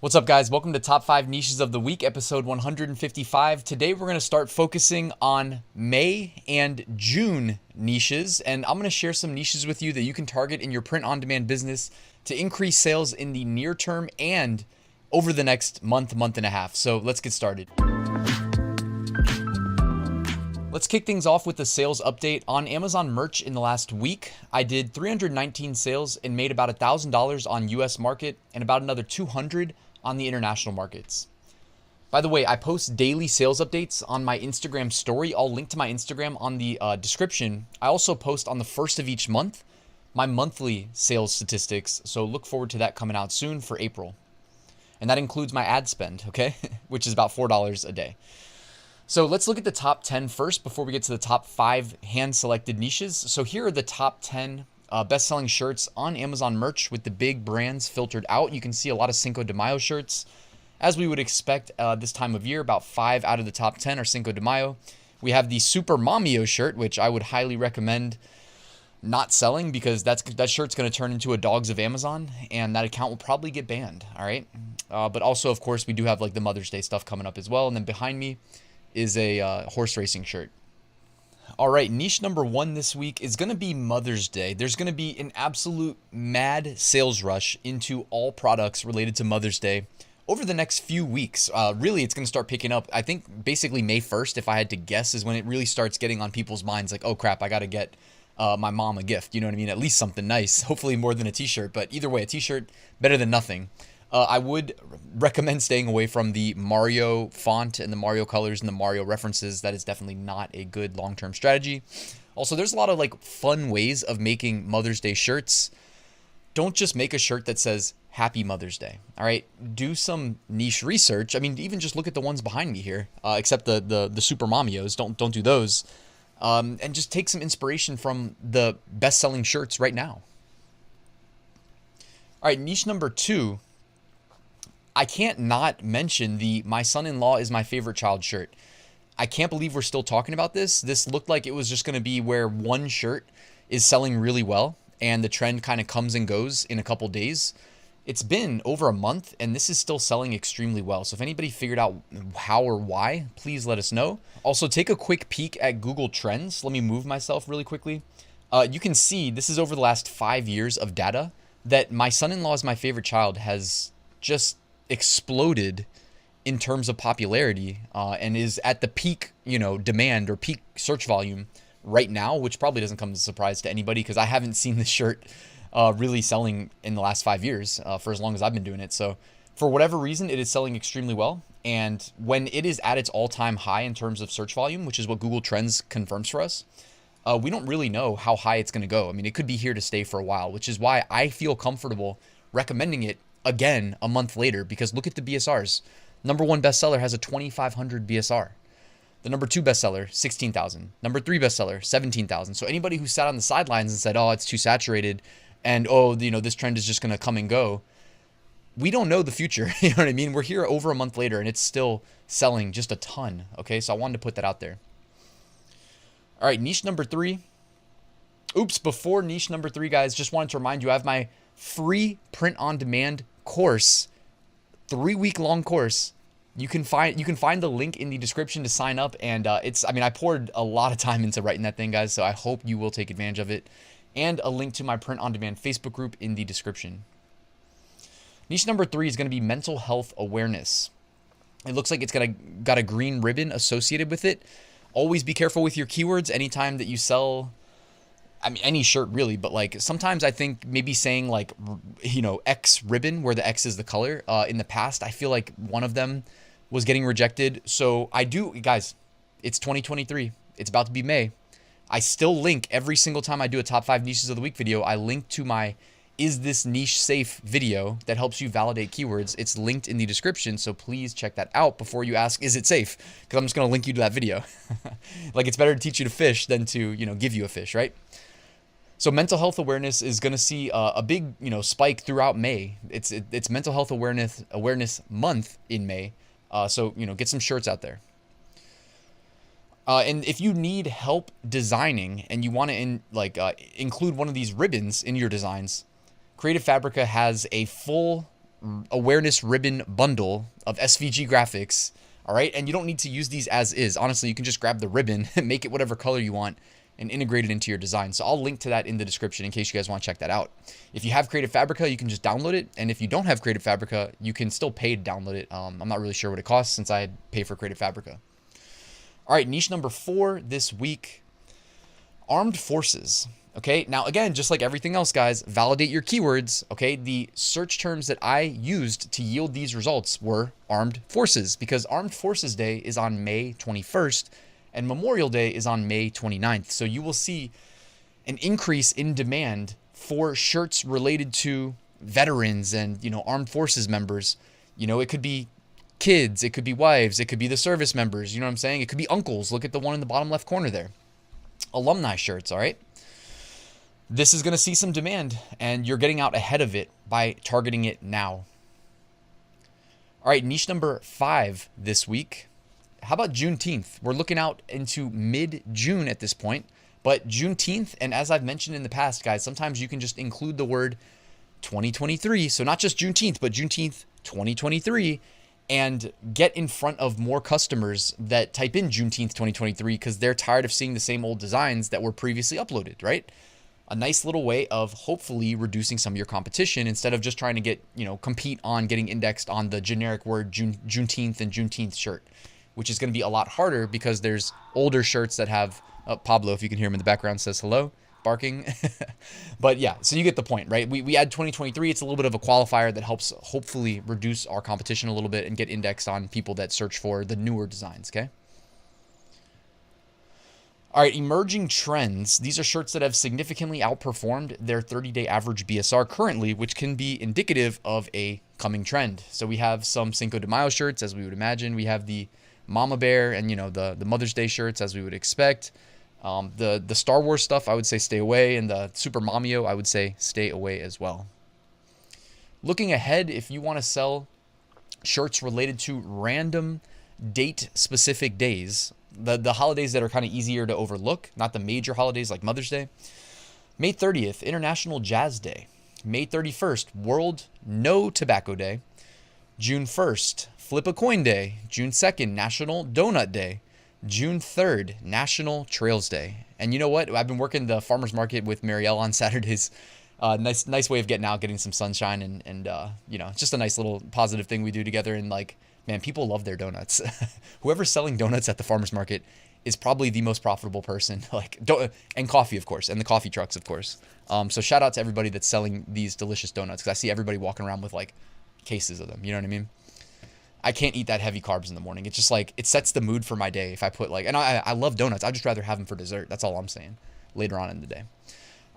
What's up, guys? Welcome to Top 5 Niches of the Week, episode 155. Today, we're going to start focusing on May and June niches, and I'm going to share some niches with you that you can target in your print-on-demand business to increase sales in the near term and over the next month and a half. So let's get started. Let's kick things off with the sales update. On Amazon merch in the last week, I did 319 sales and made about $1,000 on US market and about another 200 on the international markets. By the way, I post daily sales updates on my Instagram story. I'll link to my Instagram on the description. I also post on the first of each month my monthly sales statistics. So look forward to that coming out soon for April. And that includes my ad spend, okay? Which is about $4 a day. So let's look at the top 10 first before we get to the top 5 hand-selected niches. So here are the top 10 best-selling shirts on Amazon merch with the big brands filtered out. You can see a lot of Cinco de Mayo shirts. As we would expect this time of year, about 5 out of the top 10 are Cinco de Mayo. We have the Super Mamio shirt, which I would highly recommend not selling because that shirt's going to turn into a Dogs of Amazon, and that account will probably get banned, all right? But also, of course, we do have like the Mother's Day stuff coming up as well. And then behind me is a horse racing shirt. All right, niche number 1 this week is going to be Mother's Day. There's going to be an absolute mad sales rush into all products related to Mother's Day over the next few weeks. Really, it's going to start picking up. I think basically May 1st, if I had to guess, is when it really starts getting on people's minds like, oh crap, I got to get my mom a gift. You know what I mean? At least something nice, hopefully more than a t-shirt. But either way, a t-shirt, better than nothing. I would recommend staying away from the Mario font and the Mario colors and the Mario references. That is definitely not a good long-term strategy. Also, there's a lot of like fun ways of making Mother's Day shirts. Don't just make a shirt that says Happy Mother's Day. All right, do some niche research. I mean, even just look at the ones behind me here, except the Super Mamios. Don't do those. And just take some inspiration from the best-selling shirts right now. All right, niche number 2. I can't not mention the My Son-in-Law is my favorite child shirt. I can't believe we're still talking about this. This looked like it was just going to be where one shirt is selling really well and the trend kind of comes and goes in a couple days. It's been over a month and this is still selling extremely well. So if anybody figured out how or why, please let us know. Also, take a quick peek at Google Trends. Let me move myself really quickly. You can see this is over the last 5 years of data that My Son-in-Law is my favorite child has just exploded in terms of popularity and is at the peak, demand or peak search volume right now, which probably doesn't come as a surprise to anybody because I haven't seen this shirt really selling in the last 5 years for as long as I've been doing it. So for whatever reason, it is selling extremely well. And when it is at its all-time high in terms of search volume, which is what Google Trends confirms for us, we don't really know how high it's going to go. I mean, it could be here to stay for a while, which is why I feel comfortable recommending it again a month later, because look at the BSRs. Number 1 bestseller has a 2,500 BSR. The number 2 bestseller, 16,000. Number 3 bestseller, 17,000. So anybody who sat on the sidelines and said, oh, it's too saturated and this trend is just going to come and go, we don't know the future. You know what I mean? We're here over a month later and it's still selling just a ton. Okay, so I wanted to put that out there. All right, niche number 3. Oops, before niche number 3, guys, just wanted to remind you I have my free print-on-demand course, 3-week-long course. You can find the link in the description to sign up, and I poured a lot of time into writing that thing, guys, so I hope you will take advantage of it, and a link to my print-on-demand Facebook group in the description. Niche number 3 is going to be mental health awareness. It looks like it's got a green ribbon associated with it. Always be careful with your keywords anytime that you sell, any shirt really, but like sometimes I think maybe saying like, X ribbon where the X is the color. In the past, I feel like one of them was getting rejected. So guys, it's 2023. It's about to be May. I still link every single time I do a top 5 niches of the week video. I link to my Is This Niche Safe video that helps you validate keywords. It's linked in the description. So please check that out before you ask, is it safe? Because I'm just going to link you to that video. Like it's better to teach you to fish than to, give you a fish, right? So mental health awareness is going to see a big, spike throughout May. It's mental health awareness month in May. So get some shirts out there. And if you need help designing and you want to include one of these ribbons in your designs, Creative Fabrica has a full awareness ribbon bundle of SVG graphics. All right. And you don't need to use these as is. Honestly, you can just grab the ribbon, make it whatever color you want, and integrate it into your design. So I'll link to that in the description in case you guys want to check that out. If you have Creative Fabrica, you can just download it. And if you don't have Creative Fabrica, you can still pay to download it. I'm not really sure what it costs since I pay for Creative Fabrica. All right, niche number 4 this week, armed forces. Okay, now again, just like everything else, guys, validate your keywords. Okay, the search terms that I used to yield these results were armed forces, because Armed Forces Day is on May 21st and Memorial Day is on May 29th. So you will see an increase in demand for shirts related to veterans and, armed forces members. It could be kids, it could be wives, it could be the service members, you know what I'm saying? It could be uncles. Look at the one in the bottom left corner there. Alumni shirts, all right? This is going to see some demand, and you're getting out ahead of it by targeting it now. All right, niche number 5 this week. How about Juneteenth? We're looking out into mid-June at this point, but Juneteenth, and as I've mentioned in the past, guys, sometimes you can just include the word 2023. So not just Juneteenth, but Juneteenth 2023, and get in front of more customers that type in Juneteenth 2023 because they're tired of seeing the same old designs that were previously uploaded, right? A nice little way of hopefully reducing some of your competition instead of just trying to get, compete on getting indexed on the generic word Juneteenth and Juneteenth shirt, which is going to be a lot harder because there's older shirts that have, Pablo, if you can hear him in the background, says hello, barking. But yeah, so you get the point, right? We add 2023. It's a little bit of a qualifier that helps hopefully reduce our competition a little bit and get indexed on people that search for the newer designs, okay? All right, emerging trends. These are shirts that have significantly outperformed their 30-day average BSR currently, which can be indicative of a coming trend. So we have some Cinco de Mayo shirts, as we would imagine. We have the Mama Bear and, the Mother's Day shirts, as we would expect. The Star Wars stuff, I would say stay away. And the Super Mamio, I would say stay away as well. Looking ahead, if you want to sell shirts related to random date-specific days, the holidays that are kind of easier to overlook, not the major holidays like Mother's Day. May 30th, International Jazz Day. May 31st, World No Tobacco Day. June 1st, Flip a Coin Day. June 2nd, National Donut Day. June 3rd, National Trails Day. And you know what? I've been working the farmer's market with Marielle on Saturdays. Nice way of getting out, getting some sunshine, and just a nice little positive thing we do together. And man, people love their donuts. Whoever's selling donuts at the farmer's market is probably the most profitable person. And coffee, of course, and the coffee trucks, of course. So shout out to everybody that's selling these delicious donuts, because I see everybody walking around with cases of them. You know what I mean? I can't eat that heavy carbs in the morning. It's just it sets the mood for my day if I put and I love donuts. I'd just rather have them for dessert. That's all I'm saying later on in the day.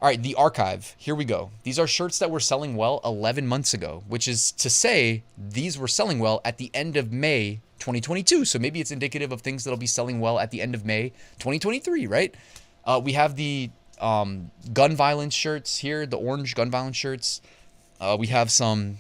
All right, the archive. Here we go. These are shirts that were selling well 11 months ago, which is to say these were selling well at the end of May 2022. So maybe it's indicative of things that'll be selling well at the end of May 2023, right? We have the gun violence shirts here, the orange gun violence shirts. We have some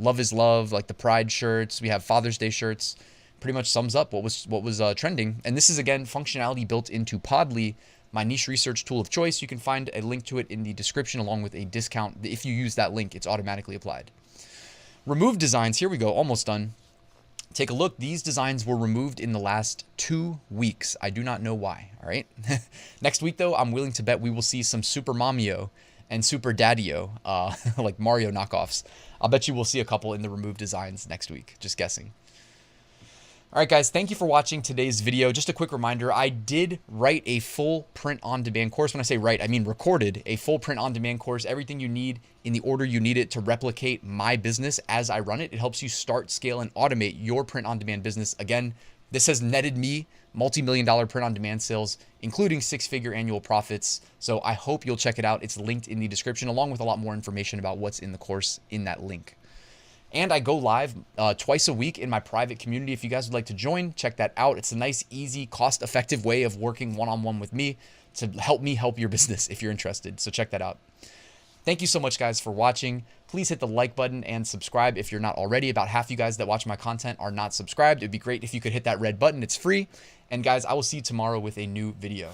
Love is Love, like the Pride shirts. We have Father's Day shirts. Pretty much sums up what was trending. And this is, again, functionality built into Podly, my niche research tool of choice. You can find a link to it in the description along with a discount. If you use that link, it's automatically applied. Remove designs. Here we go. Almost done. Take a look. These designs were removed in the last 2 weeks. I do not know why. All right. Next week, though, I'm willing to bet we will see some Super Mamio and Super Daddy-O, like Mario knockoffs. I'll bet you we'll see a couple in the removed designs next week. Just guessing. All right, guys, thank you for watching today's video. Just a quick reminder, I did write a full print-on-demand course. When I say write, I mean recorded a full print-on-demand course, everything you need in the order you need it to replicate my business as I run it. It helps you start, scale, and automate your print-on-demand business. Again, this has netted me multi-million-dollar print-on-demand sales, including 6-figure annual profits. So I hope you'll check it out. It's linked in the description, along with a lot more information about what's in the course in that link. And I go live twice a week in my private community. If you guys would like to join, check that out. It's a nice, easy, cost-effective way of working one-on-one with me to help me help your business if you're interested. So check that out. Thank you so much, guys, for watching. Please hit the like button and subscribe if you're not already. About half you guys that watch my content are not subscribed. It'd be great if you could hit that red button. It's free. And guys, I will see you tomorrow with a new video.